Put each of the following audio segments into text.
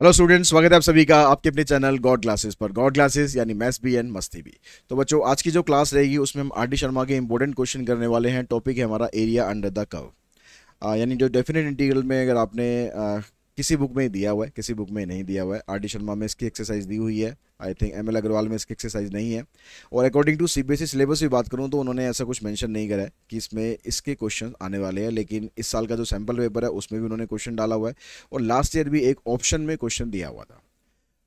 Hello students, स्वागत है आप सभी का आपके अपने चैनल गॉड क्लासेस पर। गॉड क्लासेस यानी मैथ्स भी एंड मस्ती भी। तो बच्चों, आज की जो क्लास रहेगी उसमें हम आर डी शर्मा के इंपॉर्टेंट क्वेश्चन करने वाले हैं। टॉपिक है हमारा एरिया अंडर द कर्व। यानी जो डेफिनेट इंटीग्रल में अगर आपने किसी बुक में दिया हुआ है, किसी बुक में नहीं दिया हुआ है, आर डी शर्मा में इसकी एक्सरसाइज दी हुई है। I think M L Agarwal में इसकी एक्सरसाइज नहीं है। और अकॉर्डिंग टू सीबीएसई सिलेबस भी बात करूँ तो उन्होंने ऐसा कुछ मेंशन नहीं करा है कि इसमें इसके क्वेश्चन आने वाले हैं। लेकिन इस साल का जो सैम्पल पेपर है उसमें भी उन्होंने क्वेश्चन डाला हुआ है, और लास्ट ईयर भी एक ऑप्शन में क्वेश्चन दिया हुआ था।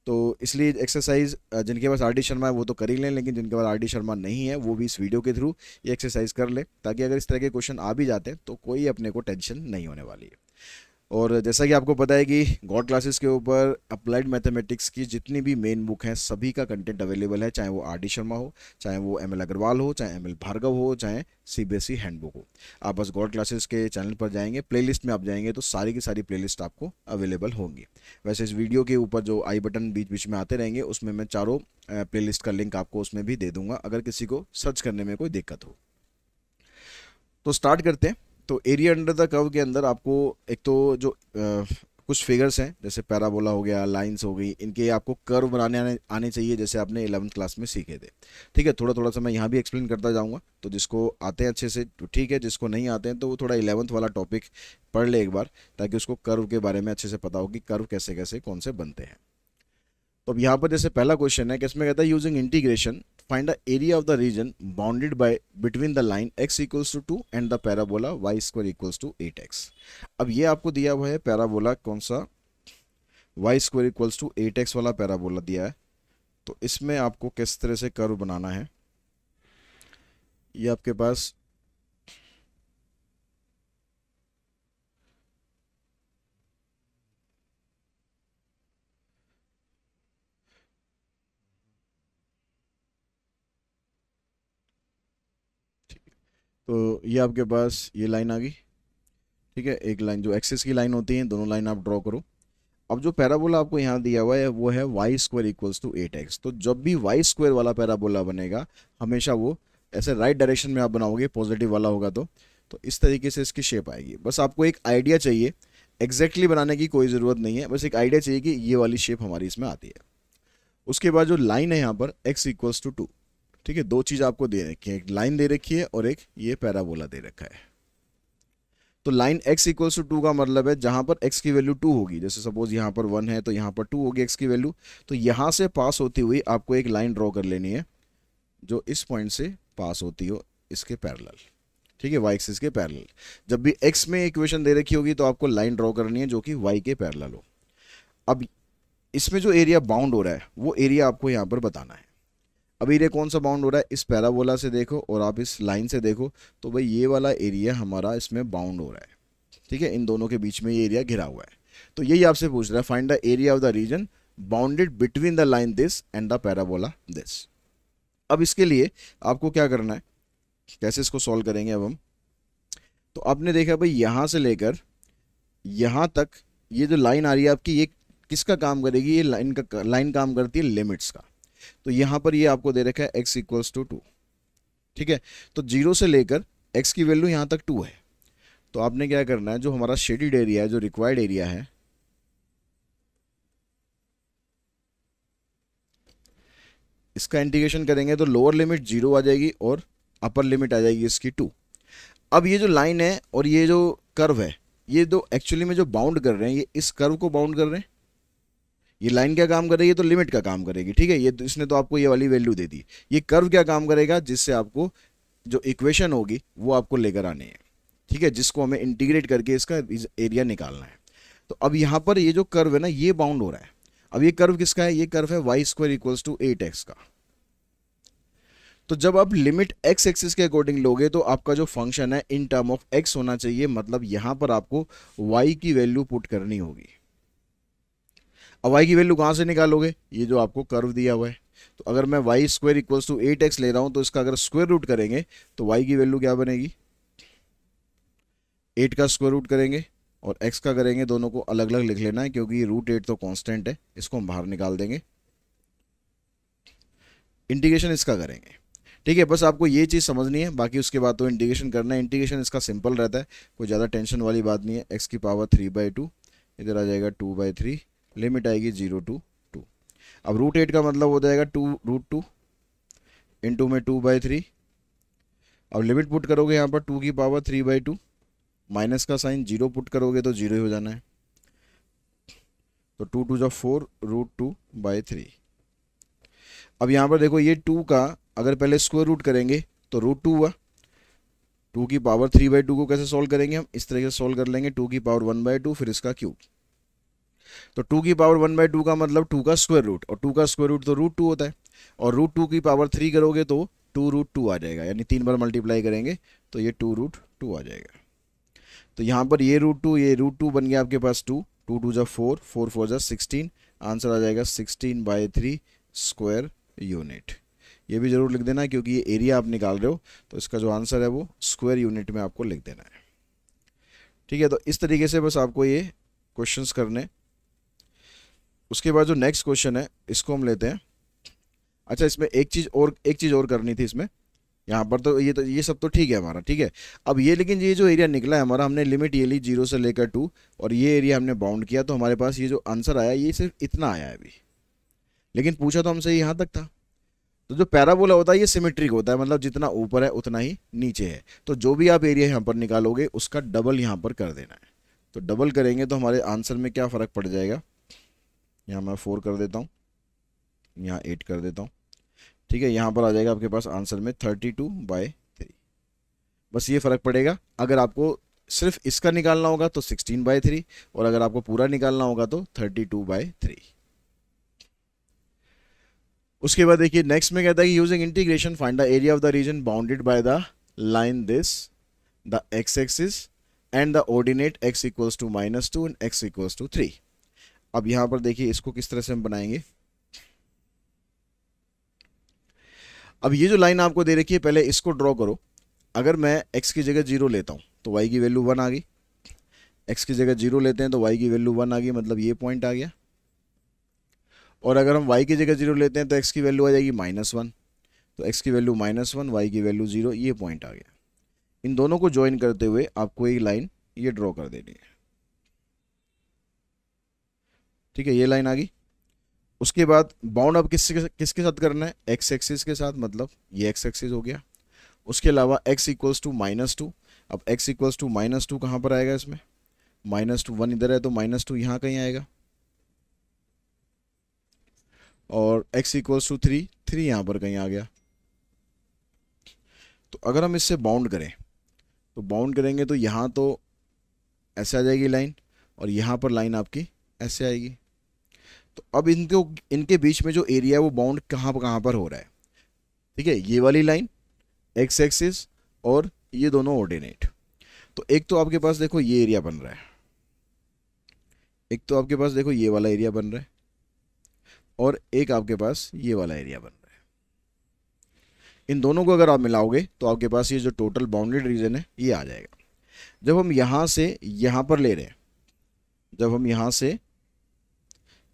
तो इसलिए एक्सरसाइज जिनके पास आर डी शर्मा है वो तो कर ही लें, लेकिन जिनके पास आर डी शर्मा नहीं है वो भी इस वीडियो के थ्रू ये एक्सरसाइज कर ले, ताकि अगर इस तरह के क्वेश्चन आ भी जाते हैं तो कोई अपने को टेंशन नहीं होने वाली है। और जैसा कि आपको पता है कि गॉड क्लासेस के ऊपर अप्लाइड मैथमेटिक्स की जितनी भी मेन बुक हैं सभी का कंटेंट अवेलेबल है, चाहे वो आर डी शर्मा हो, चाहे वो एम एल अग्रवाल हो, चाहे एम एल भार्गव हो, चाहे सीबीएसई हैंडबुक हो। आप बस गॉड क्लासेस के चैनल पर जाएंगे, प्लेलिस्ट में आप जाएंगे तो सारी की सारी प्लेलिस्ट आपको अवेलेबल होंगी। वैसे इस वीडियो के ऊपर जो आई बटन बीच बीच में आते रहेंगे उसमें मैं चारों प्लेलिस्ट का लिंक आपको उसमें भी दे दूंगा, अगर किसी को सर्च करने में कोई दिक्कत हो। तो स्टार्ट करते हैं। तो एरिया अंडर द कर्व के अंदर आपको एक तो जो कुछ फिगर्स हैं, जैसे पैराबोला हो गया, लाइंस हो गई, इनके आपको कर्व बनाने आने चाहिए, जैसे आपने 11th क्लास में सीखे थे। ठीक है, थोड़ा थोड़ा सा मैं यहाँ भी एक्सप्लेन करता जाऊँगा, तो जिसको आते हैं अच्छे से तो ठीक है, जिसको नहीं आते हैं तो वो थोड़ा 11th वाला टॉपिक पढ़ ले एक बार, ताकि उसको कर्व के बारे में अच्छे से पता हो कि कर्व कैसे कैसे कौन से बनते हैं। तो अब यहाँ पर जैसे पहला क्वेश्चन है कि इसमें कहता है using integration find the area of the region bounded by between the line x equals to 2 and the parabola y square equals to 8x। अब ये आपको दिया हुआ है पैराबोला, कौन सा, y square equals to 8x वाला पैराबोला दिया है। तो इसमें आपको किस तरह से कर्व बनाना है, ये आपके पास तो ये आपके पास ये लाइन आ गई। ठीक है, एक लाइन जो एक्सिस की लाइन होती है, दोनों लाइन आप ड्रॉ करो। अब जो पैराबोला आपको यहाँ दिया हुआ है वो है Y square equals to 8x। तो जब भी वाई स्क्वायर वाला पैराबोला बनेगा हमेशा वो ऐसे राइट डायरेक्शन में आप बनाओगे, पॉजिटिव वाला होगा तो इस तरीके से इसकी शेप आएगी। बस आपको एक आइडिया चाहिए, एग्जैक्टली बनाने की कोई ज़रूरत नहीं है, बस एक आइडिया चाहिए कि ये वाली शेप हमारी इसमें आती है। उसके बाद जो लाइन है यहाँ पर x इक्वल्स टू 2। ठीक है, दो चीज़ आपको दे रखी है, एक लाइन दे रखी है और एक ये पैराबोला दे रखा है। तो लाइन x इक्वल्स टू 2 का मतलब है जहां पर x की वैल्यू 2 होगी, जैसे सपोज यहाँ पर 1 है तो यहाँ पर 2 होगी x की वैल्यू, तो यहाँ से पास होती हुई आपको एक लाइन ड्रॉ कर लेनी है जो इस पॉइंट से पास होती हो इसके पैरेलल। ठीक है, y एक्सिस के पैरेलल। जब भी x में इक्वेशन दे रखी होगी तो आपको लाइन ड्रॉ करनी है जो कि y के पैरेलल हो। अब इसमें जो एरिया बाउंड हो रहा है वो एरिया आपको यहाँ पर बताना है। अब एरिया कौन सा बाउंड हो रहा है, इस पैराबोला से देखो और आप इस लाइन से देखो, तो भाई ये वाला एरिया हमारा इसमें बाउंड हो रहा है। ठीक है, इन दोनों के बीच में ये एरिया घिरा हुआ है। तो यही आपसे पूछ रहा है, find the area of the region bounded between the line this and the parabola this. अब इसके लिए आपको क्या करना है, कैसे इसको सॉल्व करेंगे अब हम। तो आपने देखा भाई यहाँ से लेकर यहाँ तक ये जो लाइन आ रही है आपकी, ये किसका काम करेगी, ये लाइन काम करती है लिमिट्स का। तो यहाँ पर ये आपको दे रखा है x इक्वल्स टू 2। ठीक है, तो 0 से लेकर x की वैल्यू यहाँ तक 2 है। तो आपने क्या करना है, जो हमारा शेडिड एरिया है, जो रिक्वायर्ड एरिया है, इसका इंटीग्रेशन करेंगे तो लोअर लिमिट 0 आ जाएगी और अपर लिमिट आ जाएगी इसकी 2। अब ये जो लाइन है और ये जो कर्व है, ये दो एक्चुअली में जो बाउंड कर रहे हैं ये इस कर्व को बाउंड कर रहे हैं। ये लाइन क्या काम करेगी, तो लिमिट का काम करेगी। ठीक है, ये इसने तो आपको ये वाली वैल्यू दे दी। ये कर्व क्या काम करेगा, जिससे आपको जो इक्वेशन होगी वो आपको लेकर आनी है। ठीक है, जिसको हमें इंटीग्रेट करके इसका एरिया निकालना है। तो अब यहाँ पर ये जो कर्व है ना ये बाउंड हो रहा है। अब ये कर्व किसका है, ये कर्व है Y square equals to 8x का। तो जब आप लिमिट x एक्सिस के अकॉर्डिंग लोगे तो आपका जो फंक्शन है इन टर्म ऑफ x होना चाहिए, मतलब यहाँ पर आपको y की वैल्यू पुट करनी होगी। अब y की वैल्यू कहाँ से निकालोगे, ये जो आपको कर्व दिया हुआ है। तो अगर मैं Y square equals to 8x ले रहा हूँ तो इसका अगर स्क्वायर रूट करेंगे तो y की वैल्यू क्या बनेगी, 8 का स्क्वायर रूट करेंगे और x का करेंगे, दोनों को अलग अलग लिख लेना है क्योंकि रूट 8 तो कांस्टेंट है, इसको हम बाहर निकाल देंगे। इंटीग्रेशन इसका करेंगे। ठीक है, बस आपको ये चीज़ समझनी है, बाकी उसके बाद तो इंटीग्रेशन करना है। इंटीग्रेशन इसका सिंपल रहता है, कोई ज़्यादा टेंशन वाली बात नहीं है। x की पावर 3/2 इधर आ जाएगा 2/3 लिमिट आएगी 0 to 2। अब √8 का मतलब हो जाएगा 2√2 इंटू में 2/3। अब लिमिट पुट करोगे यहाँ पर 2 की पावर 3/2, माइनस का साइन 0 पुट करोगे तो 0 ही हो जाना है। तो 2 2 4 √2/3। अब यहाँ पर देखो ये 2 का अगर पहले स्क्वायर रूट करेंगे तो √2 हुआ। 2 की पावर 3/2 को कैसे सॉल्व करेंगे हम, इस तरीके से सॉल्व कर लेंगे, 2 की पावर 1/2 फिर इसका क्यूब। तो 2 की पावर 1/2 का मतलब 2 का स्क्वायर रूट, और 2 का स्क्वायर रूट तो √2 होता है, और √2 की पावर 3 करोगे तो 2√2 आ जाएगा, यानी 3 बार मल्टीप्लाई करेंगे तो ये 2√2 आ जाएगा। तो यहाँ पर ये √2 ये √2 बन गया आपके पास 2 2 2 जा 4 4 4 जा 16, आंसर आ जाएगा 16/3 स्क्वायर यूनिट। ये भी जरूर लिख देना क्योंकि ये एरिया आप निकाल रहे हो, तो इसका जो आंसर है वो स्क्वायर यूनिट में आपको लिख देना है। ठीक है, तो इस तरीके से बस आपको ये क्वेश्चंस करने। उसके बाद जो नेक्स्ट क्वेश्चन है इसको हम लेते हैं। अच्छा, इसमें एक चीज़ और करनी थी इसमें। यहाँ पर तो ये सब तो ठीक है हमारा, ठीक है। अब ये लेकिन ये जो एरिया निकला है हमारा, हमने लिमिट ये ली 0 से लेकर 2, और ये एरिया हमने बाउंड किया, तो हमारे पास ये जो आंसर आया ये सिर्फ इतना आया है अभी, लेकिन पूछा तो हमसे यहाँ तक था। तो जो पैराबोला होता है ये सिमेट्रिक होता है, मतलब जितना ऊपर है उतना ही नीचे है। तो जो भी आप एरिया यहाँ पर निकालोगे उसका डबल यहाँ पर कर देना है। तो डबल करेंगे तो हमारे आंसर में क्या फ़र्क पड़ जाएगा, यहाँ मैं 4 कर देता हूँ, यहाँ 8 कर देता हूँ। ठीक है, यहाँ पर आ जाएगा आपके पास आंसर में 32/3। बस ये फ़र्क पड़ेगा। अगर आपको सिर्फ इसका निकालना होगा तो 16/3, और अगर आपको पूरा निकालना होगा तो 32/3। उसके बाद देखिए नेक्स्ट में कहता है कि using integration find the area of the region bounded by the line this the x axis and the ordinate x equals to -2 and x equals to 3। अब यहाँ पर देखिए इसको किस तरह से हम बनाएंगे। अब ये जो लाइन आपको दे रखी है पहले इसको ड्रॉ करो। अगर मैं x की जगह 0 लेता हूँ तो y की वैल्यू 1 आ गई, x की जगह 0 लेते हैं तो y की वैल्यू 1 आ गई, मतलब ये पॉइंट आ गया। और अगर हम y की जगह 0 लेते हैं तो x की वैल्यू आ जाएगी -1, तो x की वैल्यू -1, y की वैल्यू 0, ये पॉइंट आ गया। इन दोनों को ज्वाइन करते हुए आपको एक लाइन ये ड्रॉ कर देनी है। ठीक है, ये लाइन आ गई। उसके बाद बाउंड अब किसके साथ करना है, x एक्सिस के साथ, मतलब ये x एक्सिस हो गया। उसके अलावा x इक्वल्स टू -2। अब x इक्वल्स टू -2 कहाँ पर आएगा इसमें, -2 1 इधर है तो -2 यहाँ कहीं आएगा, और x इक्वल्स टू 3 3 यहाँ पर कहीं आ गया। तो अगर हम इससे बाउंड करें तो बाउंड करेंगे तो यहाँ तो ऐसे आ जाएगी लाइन, और यहाँ पर लाइन आपकी ऐसे आएगी। तो अब इनके बीच में जो एरिया है वो बाउंड कहाँ पर हो रहा है। ठीक है, ये वाली लाइन x एक्सिस और ये दोनों ऑर्डिनेट। तो एक तो आपके पास देखो ये एरिया बन रहा है, एक तो आपके पास देखो ये वाला एरिया बन रहा है, और एक आपके पास ये वाला एरिया बन रहा है। इन दोनों को अगर आप मिलाओगे तो आपके पास ये जो टोटल बाउंडेड रीजन है ये आ जाएगा। जब हम यहाँ से यहाँ पर ले रहे हैं, जब हम यहाँ से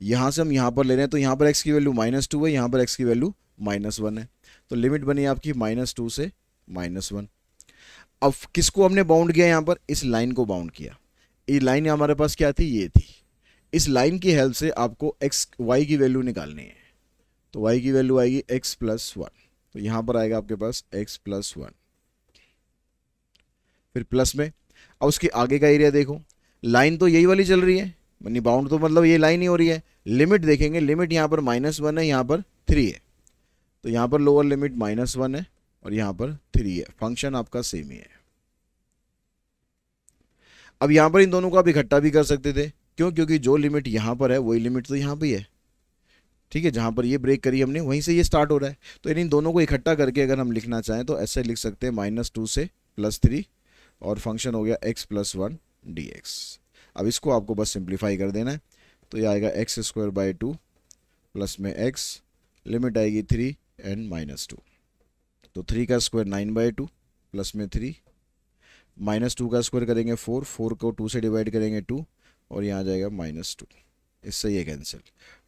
हम यहाँ पर ले रहे हैं तो यहाँ पर x की वैल्यू -2 है, यहाँ पर x की वैल्यू -1 है, तो लिमिट बनी आपकी -2 से -1। अब किसको हमने बाउंड किया, यहाँ पर इस लाइन को बाउंड किया। ये लाइन हमारे पास क्या थी, ये थी। इस लाइन की हेल्प से आपको y की वैल्यू निकालनी है। तो y की वैल्यू आएगी x+1, तो यहाँ पर आएगा आपके पास x+1, फिर प्लस में। अब उसके आगे का एरिया देखो, लाइन तो यही वाली चल रही है, यानी बाउंड तो मतलब ये लाइन ही हो रही है। लिमिट देखेंगे, लिमिट यहाँ पर -1 है, यहाँ पर 3 है, तो यहाँ पर लोअर लिमिट -1 है और यहाँ पर 3 है। फंक्शन आपका सेम ही है। अब यहाँ पर इन दोनों को आप इकट्ठा भी कर सकते थे, क्यों, क्योंकि जो लिमिट यहाँ पर है वही लिमिट तो यहाँ भी है। ठीक है, जहाँ पर ये ब्रेक करी हमने वहीं से ये स्टार्ट हो रहा है। तो इन दोनों को इकट्ठा करके अगर हम लिखना चाहें तो ऐसे लिख सकते हैं -2 से +3, और फंक्शन हो गया x+1 dx। अब इसको आपको बस सिंप्लीफाई कर देना है, तो ये आएगा x²/2 प्लस में x, लिमिट आएगी 3 एंड -2, तो 3 का स्क्वायर 9/2 प्लस में 3, -2 का स्क्वायर करेंगे 4, 4 को 2 से डिवाइड करेंगे 2, और यहाँ आ जाएगा -2, इससे ये कैंसिल।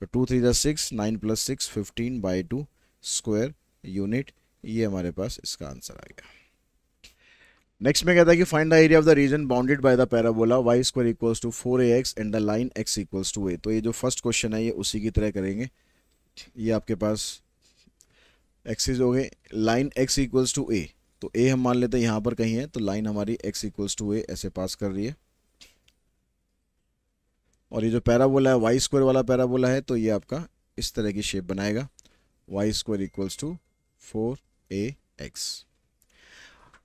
तो 2 3 जा 6, 9 + 6 15/2 स्क्वायर यूनिट, ये हमारे पास इसका आंसर आ गया। नेक्स्ट में कहता है कि find the area of the region bounded by the parabola y square equals to 4ax and the line x equals to a। तो ये जो फर्स्ट क्वेश्चन है ये उसी की तरह करेंगे। ये आपके पास एक्सिस हो गए, line x equals to a, तो a हम मान लेते हैं यहाँ पर कहीं है, तो लाइन हमारी x इक्वल्स टू a ऐसे पास कर रही है। और ये जो पैराबोला है वाई स्क्वायर वाला पैराबोला है, तो ये आपका इस तरह की शेप बनाएगा, Y square equals to 4ax।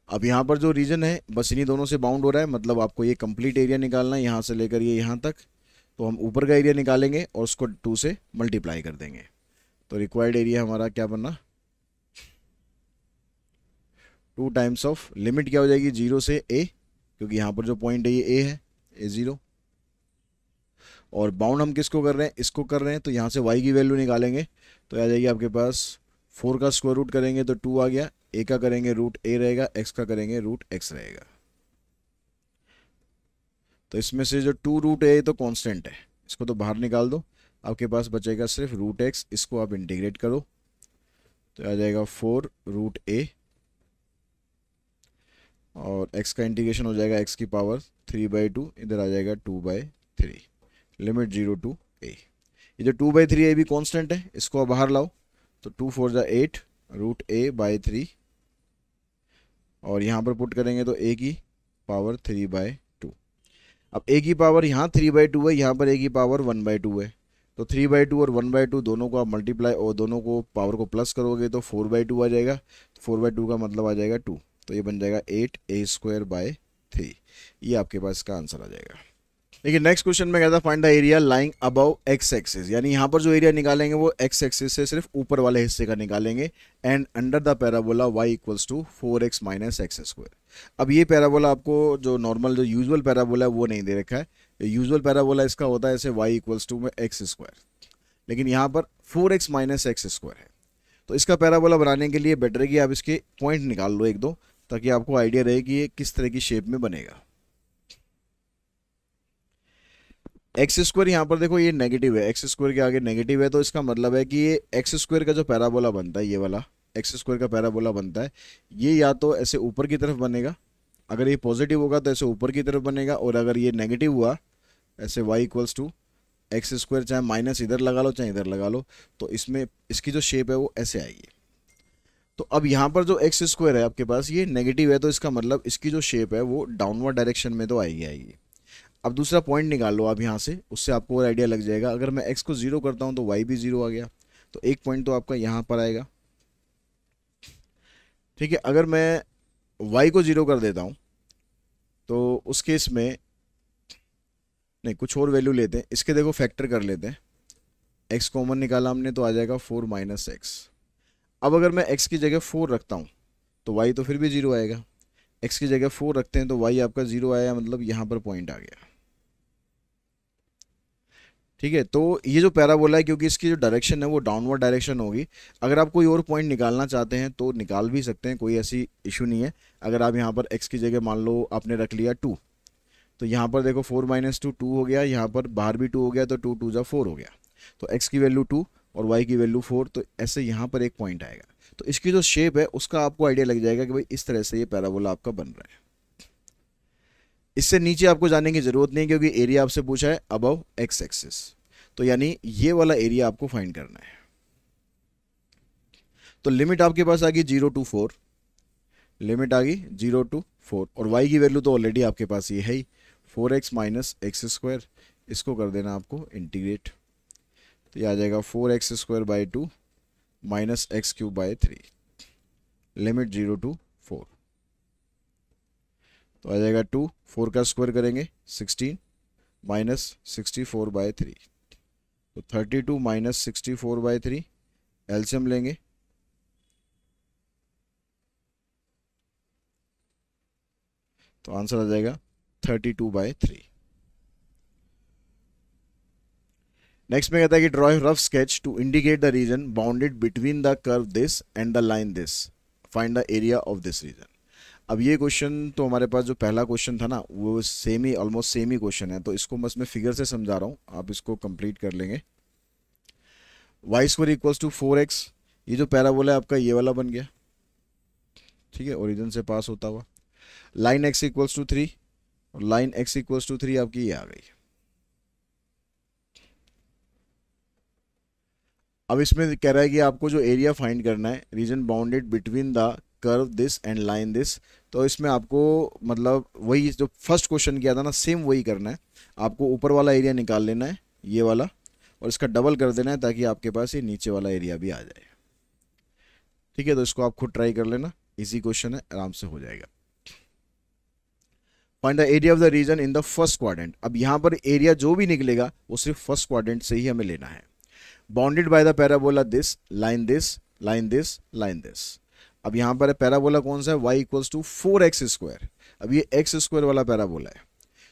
अब यहाँ पर जो रीजन है बस इन्हीं दोनों से बाउंड हो रहा है, मतलब आपको ये कंप्लीट एरिया निकालना है यहाँ से लेकर ये यहाँ तक। तो हम ऊपर का एरिया निकालेंगे और उसको 2 से मल्टीप्लाई कर देंगे। तो रिक्वायर्ड एरिया हमारा क्या बनना, 2 टाइम्स ऑफ लिमिट क्या हो जाएगी 0 से a, क्योंकि यहाँ पर जो पॉइंट है ये a है, a0। और बाउंड हम किसको कर रहे हैं, इसको कर रहे हैं, तो यहाँ से y की वैल्यू निकालेंगे तो आ जाएगी आपके पास 4 का स्क्वायर रूट करेंगे तो 2 आ गया, a का करेंगे रूट a रहेगा, x का करेंगे रूट x रहेगा। तो इसमें से जो 2 रूट a तो कांस्टेंट है, इसको तो बाहर निकाल दो, आपके पास बचेगा सिर्फ रूट x। इसको आप इंटीग्रेट करो तो आ जाएगा 4 रूट a, और x का इंटीग्रेशन हो जाएगा x की पावर 3/2, इधर आ जाएगा 2/3, लिमिट 0 टू a। ये जो 2/3 है भी कांस्टेंट है, इसको आप बाहर लाओ तो 2 4 जा 8 रूट a/3, और यहाँ पर पुट करेंगे तो a की पावर 3/2। अब a की पावर यहाँ 3/2 है, यहाँ पर a की पावर 1/2 है, तो 3/2 और 1/2 दोनों को आप मल्टीप्लाई और दोनों को पावर को प्लस करोगे तो 4/2 आ जाएगा। 4/2 का मतलब आ जाएगा 2, तो ये बन जाएगा 8a²/3। ये आपके पास इसका आंसर आ जाएगा। देखिए नेक्स्ट क्वेश्चन में कहता है find the area lying above x axis, यानी यहाँ पर जो एरिया निकालेंगे वो x एक्सिस से सिर्फ ऊपर वाले हिस्से का निकालेंगे। And under the parabola y equals to 4x minus x square. अब ये पैराबोला आपको जो नॉर्मल जो यूजुअल पैराबोला है वो नहीं दे रखा है। यूजुअल पैराबोला इसका होता है ऐसे y इक्वल्स टू में एक्स स्क्वायर, लेकिन यहाँ पर 4x माइनस एक्स स्क्वायर है। तो इसका पैराबोला बनाने के लिए बेटर है कि आप इसके पॉइंट निकाल लो एक दो, ताकि आपको आइडिया रहे कि ये किस तरह की शेप में बनेगा। एक्स स्क्वायर यहाँ पर देखो ये नेगेटिव है, एक्स स्क्वायर के आगे नेगेटिव है, तो इसका मतलब है कि ये एक्स स्क्वायर का जो पैराबोला बनता है, ये वाला एक्स स्क्वायर का पैराबोला बनता है, ये या तो ऐसे ऊपर की तरफ बनेगा, अगर ये पॉजिटिव होगा तो ऐसे ऊपर की तरफ बनेगा, और अगर ये नेगेटिव हुआ ऐसे y equals to x square, चाहे माइनस इधर लगा लो चाहे इधर लगा लो, तो इसमें इसकी जो शेप है वो ऐसे आएगी। तो अब यहाँ पर जो एक्स स्क्वायर है आपके पास ये नेगेटिव है, तो इसका मतलब इसकी जो शेप है वो डाउनवर्ड डायरेक्शन में तो आएगी। अब दूसरा पॉइंट निकाल लो आप यहाँ से, उससे आपको और आइडिया लग जाएगा। अगर मैं x को 0 करता हूँ तो y भी 0 आ गया, तो एक पॉइंट तो आपका यहाँ पर आएगा। ठीक है, अगर मैं y को 0 कर देता हूँ तो उस केस में नहीं, कुछ और वैल्यू लेते हैं, इसके देखो फैक्टर कर लेते हैं। x कॉमन निकाला हमने तो आ जाएगा 4 माइनस एक्स। अब अगर मैं x की जगह 4 रखता हूँ तो y तो फिर भी 0 आएगा, x की जगह 4 रखते हैं तो y आपका 0 आया, मतलब यहाँ पर पॉइंट आ गया। ठीक है, तो ये जो पैराबोला है क्योंकि इसकी जो डायरेक्शन है वो डाउनवर्ड डायरेक्शन होगी। अगर आप कोई और पॉइंट निकालना चाहते हैं तो निकाल भी सकते हैं, कोई ऐसी इशू नहीं है। अगर आप यहाँ पर x की जगह मान लो आपने रख लिया 2, तो यहाँ पर देखो 4 माइनस 2 2 हो गया, यहाँ पर बाहर भी 2 हो गया, तो 2 2 जा 4 हो गया, तो x की वैल्यू 2 और y की वैल्यू 4, तो ऐसे यहाँ पर एक पॉइंट आएगा। तो इसकी जो शेप है उसका आपको आइडिया लग जाएगा कि भाई इस तरह से ये पैराबोला आपका बन रहा है। इससे नीचे आपको जाने की जरूरत नहीं, क्योंकि एरिया आपसे पूछा है अबव x एक्सिस, तो यानी ये वाला एरिया आपको फाइंड करना है। तो लिमिट आपके पास आ गई 0 टू 4, लिमिट आ गई 0 टू 4, और y की वैल्यू तो ऑलरेडी आपके पास ये है ही 4x माइनस एक्स स्क्वायर। इसको कर देना आपको इंटीग्रेट, तो ये आ जाएगा 4x² 2 minus x³ 3, limit 0 to 4, तो आ जाएगा 2, 4 का स्क्वायर करेंगे 16 माइनस 64/3, तो 32 माइनस 64/3, एलसीएम लेंगे तो आंसर आ जाएगा 32/3। नेक्स्ट में कहता है कि draw rough sketch to indicate the region bounded between the curve this and the line this, find the area of this region. अब ये क्वेश्चन तो हमारे पास जो पहला क्वेश्चन था ना वो सेम ही ऑलमोस्ट सेम ही क्वेश्चन है, तो इसको बस मैं फिगर से समझा रहा हूँ, आप इसको कंप्लीट कर लेंगे। y² इक्वल्स टू 4x, ये जो पैराबोला है आपका ये वाला बन गया, ठीक है, ओरिजिन से पास होता हुआ। लाइन x इक्वल्स टू 3 और लाइन x इक्वल्स टू 3 आपकी ये आ गई। अब इसमें कह रहा है कि आपको जो एरिया फाइंड करना है reason bounded between the curve this and line this, तो इसमें आपको मतलब वही जो फर्स्ट क्वेश्चन किया था ना, सेम वही करना है। आपको ऊपर वाला एरिया निकाल लेना है ये वाला, और इसका डबल कर देना है ताकि आपके पास ये नीचे वाला एरिया भी आ जाए। ठीक है, तो इसको आप खुद ट्राई कर लेना, इजी क्वेश्चन है, आराम से हो जाएगा। Find the area of the region in the first quadrant. अब यहाँ पर एरिया जो भी निकलेगा वो सिर्फ फर्स्ट क्वाड्रेंट से ही हमें लेना है। Bounded by the parabola this, line this, line this, line this. अब यहाँ पर पैराबोला कौन सा है, y equals to 4x square. अब ये x स्क्वायर वाला पैराबोला है,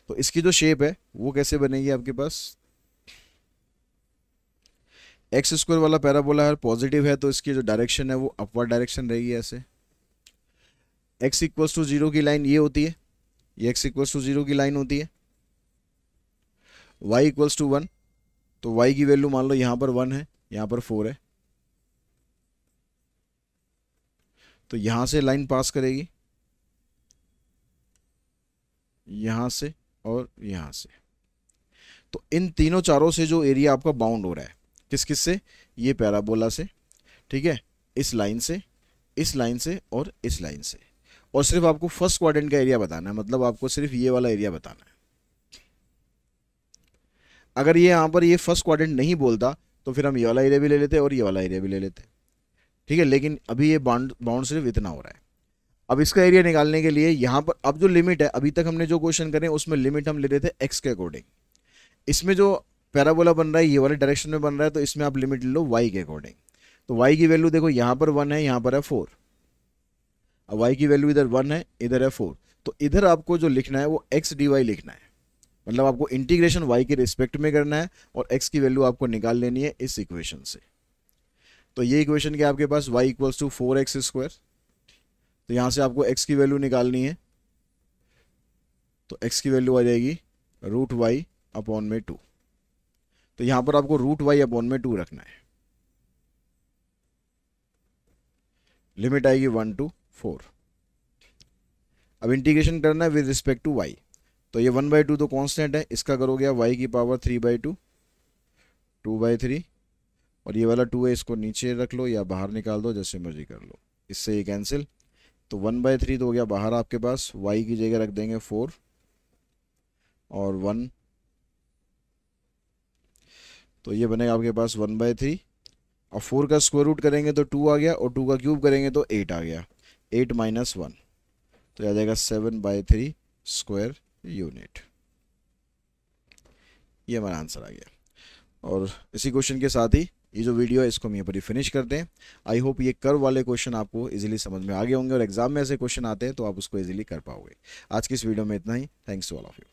तो इसकी जो शेप है वो कैसे बनेगी आपके पास, x स्क्वायर वाला पैराबोला है, पॉजिटिव है, तो इसकी जो डायरेक्शन है वो अपवर्ड डायरेक्शन रहेगी ऐसे। x इक्वल्स टू 0 की लाइन ये होती है, ये x इक्वल्स टू 0 की लाइन होती है। y इक्वल्स टू 1, तो y की वैल्यू मान लो यहाँ पर 1 है, यहाँ पर 4 है, तो यहां से लाइन पास करेगी, यहां से और यहां से। तो इन तीनों चारों से जो एरिया आपका बाउंड हो रहा है, किस किस से, ये पैराबोला से, ठीक है, इस लाइन से, इस लाइन से और इस लाइन से। और सिर्फ आपको फर्स्ट क्वाड्रेंट का एरिया बताना है, मतलब आपको सिर्फ ये वाला एरिया बताना है। अगर ये यहाँ पर ये फर्स्ट क्वाड्रेंट नहीं बोलता तो फिर हम ये वाला एरिया भी ले लेते और ये वाला एरिया भी ले लेते, ठीक है, लेकिन अभी ये बाउंड सिर्फ इतना हो रहा है। अब इसका एरिया निकालने के लिए यहाँ पर अब जो लिमिट है, अभी तक हमने जो क्वेश्चन करे उसमें लिमिट हम ले रहे थे x के अकॉर्डिंग। इसमें जो पैराबोला बन रहा है ये वाले डायरेक्शन में बन रहा है, तो इसमें आप लिमिट ले लो y के अकॉर्डिंग। तो y की वैल्यू देखो, यहाँ पर 1 है, यहाँ पर है 4। अब y की वैल्यू इधर 1 है, इधर है 4, तो इधर आपको जो लिखना है वो x dy लिखना है, मतलब आपको इंटीग्रेशन y के रिस्पेक्ट में करना है और x की वैल्यू आपको निकाल लेनी है इस इक्वेशन से। तो ये इक्वेशन क्या आपके पास, y equals to 4x square, तो यहाँ से आपको x की वैल्यू निकालनी है, तो x की वैल्यू आ जाएगी रूट y अपॉन में 2। तो यहाँ पर आपको रूट y अपॉन में 2 रखना है, लिमिट आएगी 1 to 4। अब इंटीग्रेशन करना है विद रिस्पेक्ट टू y, तो ये 1/2 तो कांस्टेंट है, इसका करोगे y की पावर 3/2, 2/3, और ये वाला 2 है, इसको नीचे रख लो या बाहर निकाल दो, जैसे मर्जी कर लो, इससे ये कैंसिल। तो 1/3 तो हो गया बाहर आपके पास, y की जगह रख देंगे 4 और 1, तो ये बनेगा आपके पास 1/3। और 4 का स्क्वायर रूट करेंगे तो 2 आ गया, और 2 का क्यूब करेंगे तो 8 आ गया, 8 - 1, तो आ जाएगा 7/3 स्क्वायर यूनिट। ये हमारा आंसर आ गया। और इसी क्वेश्चन के साथ ही ये जो वीडियो है इसको हम यहाँ पर ही फिनिश करते हैं। आई होप ये कर्व वाले क्वेश्चन आपको इजीली समझ में आ गए होंगे और एग्जाम में ऐसे क्वेश्चन आते हैं तो आप उसको इजीली कर पाओगे। आज की इस वीडियो में इतना ही। Thanks to all of you.